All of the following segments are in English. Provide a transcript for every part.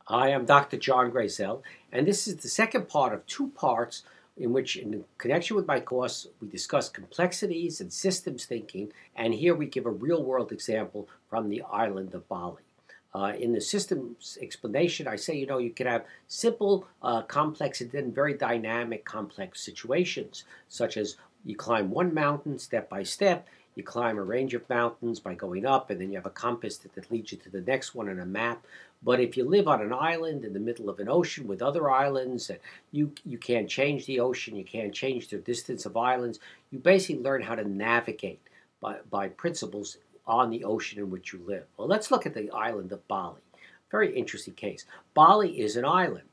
I am Dr. John Grazel, and this is the second part of two parts in which, in connection with my course, we discuss complexities and systems thinking, and here we give a real world example from the island of Bali. In the systems explanation, I say, you can have simple, complex, and then very dynamic, complex situations, such as you climb one mountain step by step, you climb a range of mountains by going up, and then you have a compass that leads you to the next one and a map. But if you live on an island in the middle of an ocean with other islands, and you can't change the ocean, you can't change the distance of islands, you basically learn how to navigate by principles on the ocean in which you live. Well, let's look at the island of Bali. Very interesting case. Bali is an island.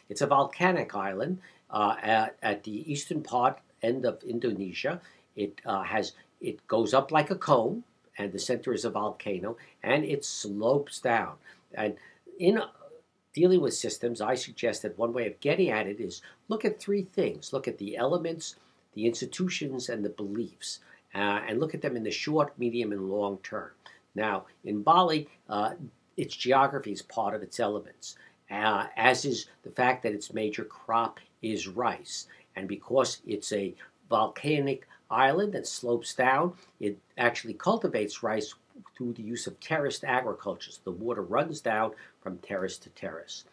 It's a volcanic island at the eastern part end of Indonesia. It goes up like a cone, and the center is a volcano, and it slopes down. And in dealing with systems, I suggest that one way of getting at it is look at three things. Look at the elements, the institutions, and the beliefs, and look at them in the short, medium, and long term. Now, in Bali, its geography is part of its elements, as is the fact that its major crop is rice. And because it's a volcanic island that slopes down, it actually cultivates rice through the use of terraced agriculture. So the water runs down from terrace to terrace.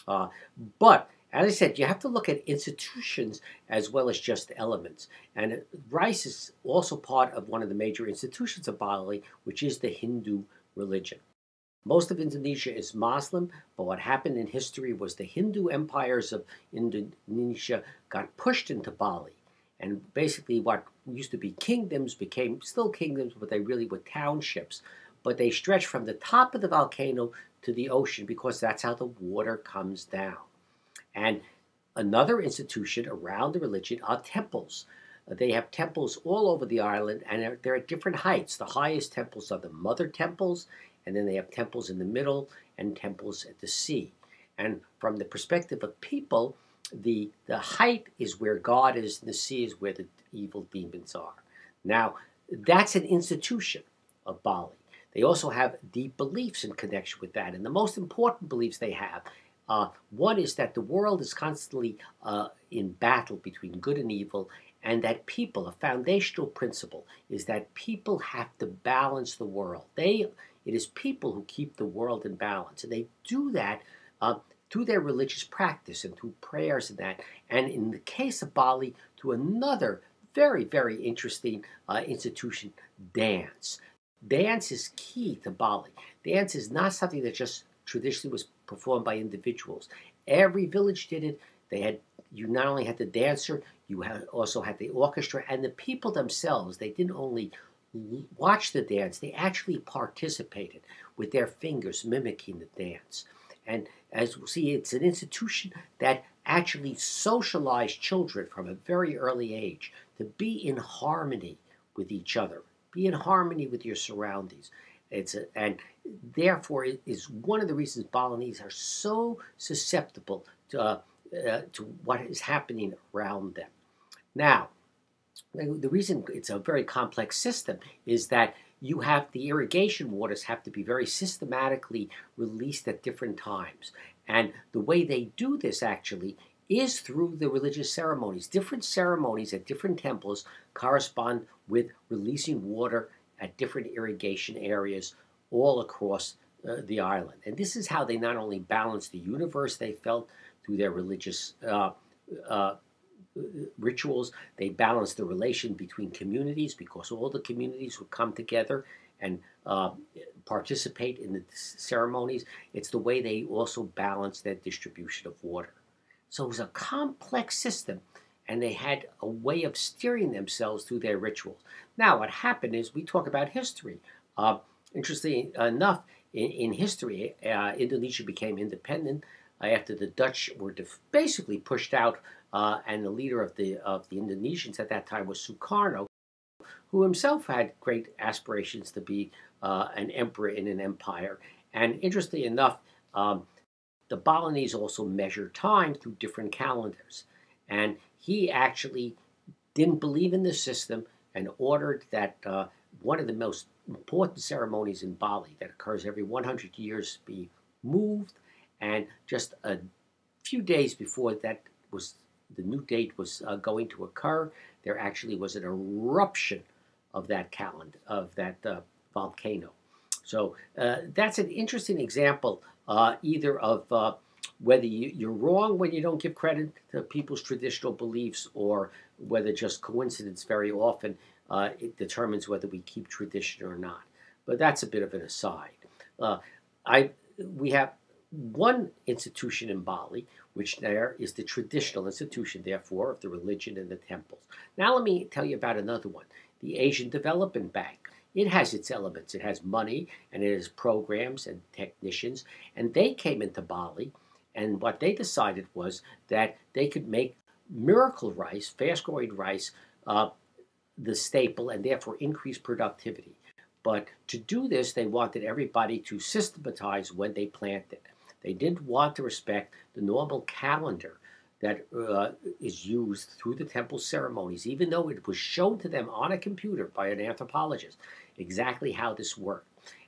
But as I said, you have to look at institutions as well as just elements. And rice is also part of one of the major institutions of Bali, which is the Hindu religion. Most of Indonesia is Muslim, but what happened in history was the Hindu empires of Indonesia got pushed into Bali. And basically what used to be kingdoms became still kingdoms, but they really were townships. But they stretched from the top of the volcano to the ocean because that's how the water comes down. And another institution around the religion are temples. They have temples all over the island, and they're at different heights. The highest temples are the mother temples, and then they have temples in the middle and temples at the sea. And from the perspective of people, the height is where God is, and the sea is where the evil demons are. Now, that's an institution of Bali. They also have deep beliefs in connection with that. And the most important beliefs they have, one is that the world is constantly in battle between good and evil, and that people, a foundational principle, is that people have to balance the world. It is people who keep the world in balance. And they do that through their religious practice and through prayers and that. And in the case of Bali, to another very, very interesting institution, dance. Dance is key to Bali. Dance is not something that just traditionally was performed by individuals. Every village did it. You not only had the dancer, you also had the orchestra and the people themselves. They didn't only watch the dance, they actually participated with their fingers mimicking the dance. And as we'll see, it's an institution that actually socialized children from a very early age to be in harmony with each other, be in harmony with your surroundings. And therefore, it is one of the reasons Balinese are so susceptible to what is happening around them. Now, the reason it's a very complex system is that you have the irrigation waters have to be very systematically released at different times. And the way they do this actually is through the religious ceremonies. Different ceremonies at different temples correspond with releasing water at different irrigation areas all across the island. And this is how they not only balance the universe they felt through their religious rituals, they balance the relation between communities because all the communities would come together and participate in the ceremonies. It's the way they also balance their distribution of water. So it was a complex system, and they had a way of steering themselves through their rituals. Now, what happened is we talk about history. Interestingly enough, in history, Indonesia became independent after the Dutch were basically pushed out, and the leader of the Indonesians at that time was Sukarno, who himself had great aspirations to be an emperor in an empire. And interestingly enough, the Balinese also measure time through different calendars. And he actually didn't believe in the system and ordered that one of the most important ceremonies in Bali that occurs every 100 years be moved And just a few days before that was the new date was going to occur, there actually was an eruption of that volcano. So that's an interesting example, either of whether you're wrong when you don't give credit to people's traditional beliefs, or whether just coincidence very often it determines whether we keep tradition or not. But that's a bit of an aside. Uh, I We have one institution in Bali, which there is the traditional institution, therefore, of the religion and the temples. Now let me tell you about another one, the Asian Development Bank. It has its elements. It has money, and it has programs and technicians, and they came into Bali, and what they decided was that they could make miracle rice, fast-growing rice, uh, the staple, and therefore increase productivity. But to do this, they wanted everybody to systematize when they planted. They didn't want to respect the normal calendar that is used through the temple ceremonies, even though it was shown to them on a computer by an anthropologist exactly how this worked.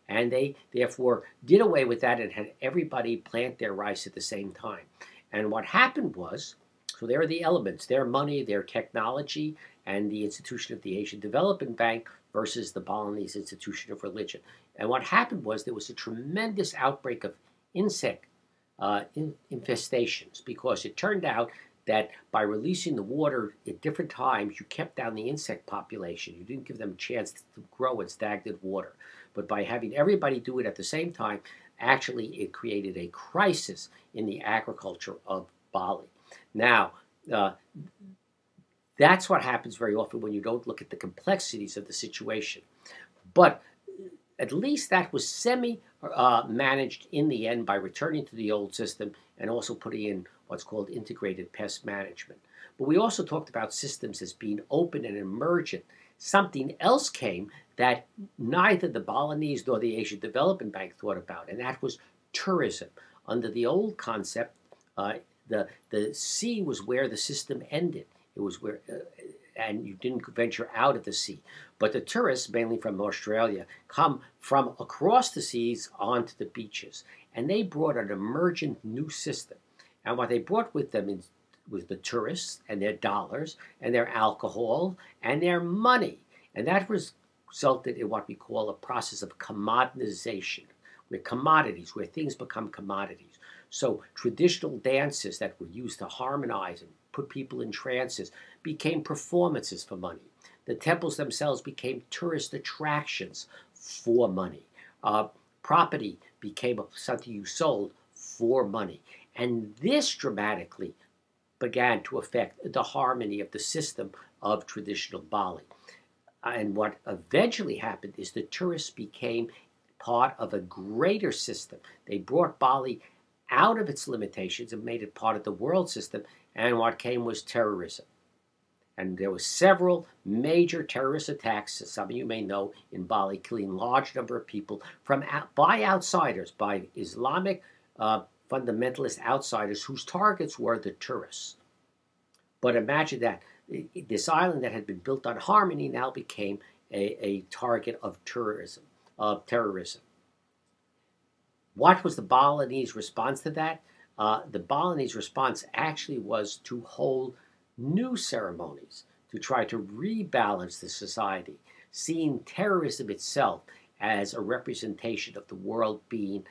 And they therefore did away with that and had everybody plant their rice at the same time. And what happened was, so there are the elements, their money, their technology, and the institution of the Asian Development Bank versus the Balinese institution of religion. And what happened was there was a tremendous outbreak of insect infestations, because it turned out that by releasing the water at different times, you kept down the insect population. You didn't give them a chance to grow in stagnant water. But by having everybody do it at the same time, actually it created a crisis in the agriculture of Bali. Now, that's what happens very often when you don't look at the complexities of the situation. But at least that was managed in the end by returning to the old system and also putting in what's called integrated pest management. But we also talked about systems as being open and emergent. Something else came that neither the Balinese nor the Asian Development Bank thought about, and that was tourism. Under the old concept, the sea was where the system ended. It was where, and you didn't venture out of the sea. But the tourists, mainly from Australia, come from across the seas onto the beaches, and they brought an emergent new system. And what they brought with them was the tourists and their dollars and their alcohol and their money, and that resulted in what we call a process of commoditization, where things become commodities. So traditional dances that were used to harmonize and put people in trances became performances for money. The temples themselves became tourist attractions for money. Property became something you sold for money. And this dramatically began to affect the harmony of the system of traditional Bali. And what eventually happened is the tourists became part of a greater system. They brought Bali out of its limitations and made it part of the world system, and what came was terrorism. And there were several major terrorist attacks, as some of you may know, in Bali, killing a large number of people by outsiders, by Islamic fundamentalist outsiders whose targets were the tourists. But imagine that this island that had been built on harmony now became a target of terrorism. What was the Balinese response to that? The Balinese response actually was to hold new ceremonies to try to rebalance the society, seeing terrorism itself as a representation of the world being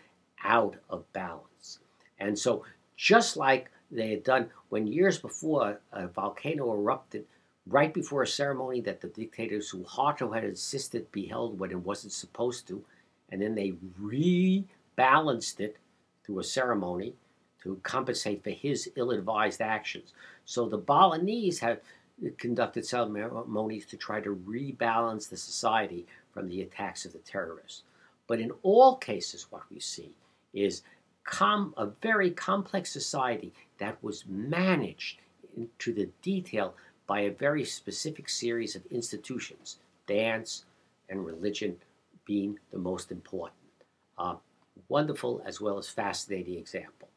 out of balance. And so, just like they had done when years before a volcano erupted, right before a ceremony that the dictator Suharto had insisted be held when it wasn't supposed to, and then they rebalanced it through a ceremony to compensate for his ill-advised actions. So the Balinese have conducted ceremonies to try to rebalance the society from the attacks of the terrorists. But in all cases, what we see is a very complex society that was managed to the detail by a very specific series of institutions, dance and religion being the most important. Wonderful as well as fascinating example.